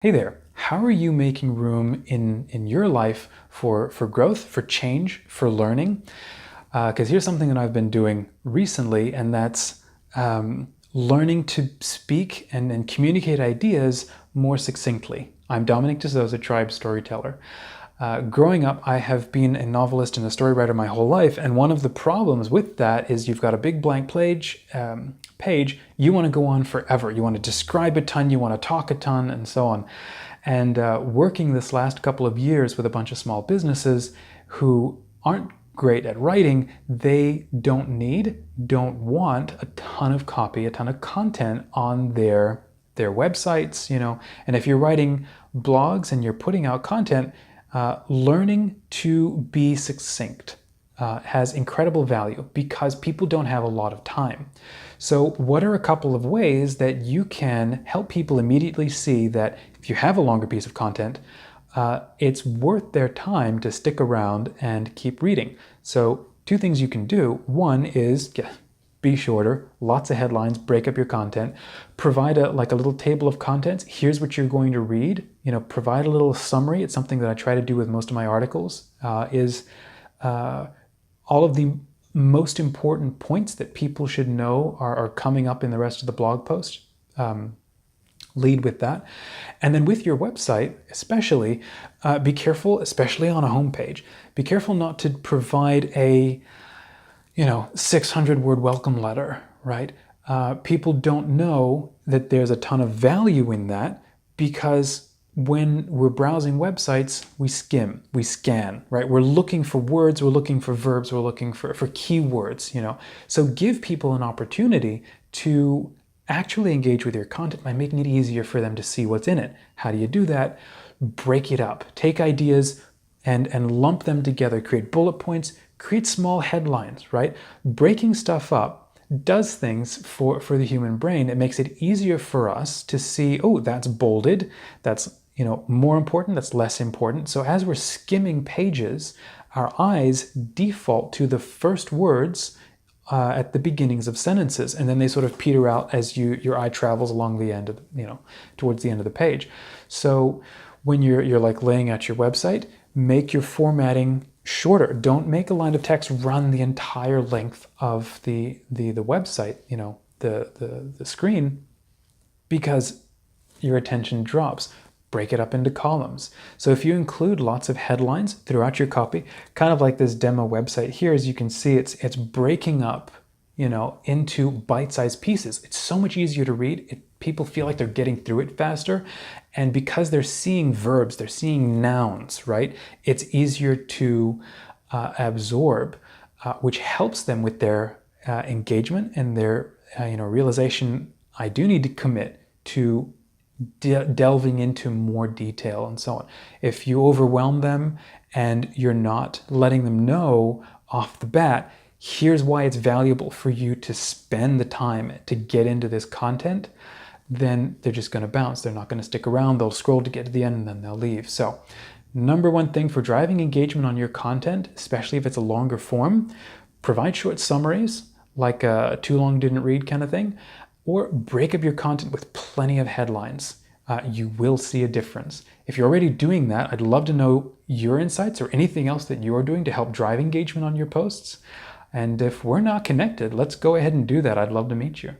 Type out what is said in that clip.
Hey there, how are you making room in your life for growth, for change, for learning? Because here's something that I've been doing recently, and that's learning to speak and communicate ideas more succinctly. I'm Dominic Souza, Tribe Storyteller. Growing up, I have been a novelist and a story writer my whole life, and one of the problems with that is you've got a big blank page, you want to go on forever. You want to describe a ton, you want to talk a ton, and so on. And working this last couple of years with a bunch of small businesses who aren't great at writing, they don't want a ton of copy, a ton of content on their websites, And if you're writing blogs and you're putting out content, learning to be succinct has incredible value because people don't have a lot of time. So what are a couple of ways that you can help people immediately see that if you have a longer piece of content, it's worth their time to stick around and keep reading? So two things you can do. One is be shorter, lots of headlines, break up your content, provide a little table of contents. Here's what you're going to read. Provide a little summary. It's something that I try to do with most of my articles, all of the most important points that people should know are coming up in the rest of the blog post. Lead with that. And then with your website, especially, be careful, especially on a homepage, be careful not to provide a 600-word welcome letter, right? People don't know that there's a ton of value in that because when we're browsing websites, we skim, we scan, right? We're looking for words, we're looking for verbs, we're looking for keywords, So give people an opportunity to actually engage with your content by making it easier for them to see what's in it. How do you do that? Break it up. Take ideas and lump them together. Create bullet points, create small headlines, right? Breaking stuff up does things for the human brain. It makes it easier for us to see, oh, that's bolded, that's more important, that's less important. So as we're skimming pages, our eyes default to the first words at the beginnings of sentences, and then they sort of peter out as your eye travels along the end of, towards the end of the page. So when you're like laying out your website, make your formatting shorter. Don't make a line of text run the entire length of the website, the screen, because your attention drops. Break it up into columns. So if you include lots of headlines throughout your copy, kind of like this demo website here, as you can see, it's breaking up, into bite-sized pieces. It's so much easier to read. People feel like they're getting through it faster. And because they're seeing verbs, they're seeing nouns, right? It's easier to absorb, which helps them with their engagement and their realization, I do need to commit to delving into more detail and so on. If you overwhelm them and you're not letting them know off the bat, here's why it's valuable for you to spend the time to get into this content, then they're just going to bounce. They're not going to stick around. They'll scroll to get to the end and then they'll leave. So number one thing for driving engagement on your content, especially if it's a longer form, provide short summaries, like a too long didn't read kind of thing, or break up your content with plenty of headlines. You will see a difference. If you're already doing that, I'd love to know your insights or anything else that you're doing to help drive engagement on your posts. And if we're not connected, let's go ahead and do that. I'd love to meet you.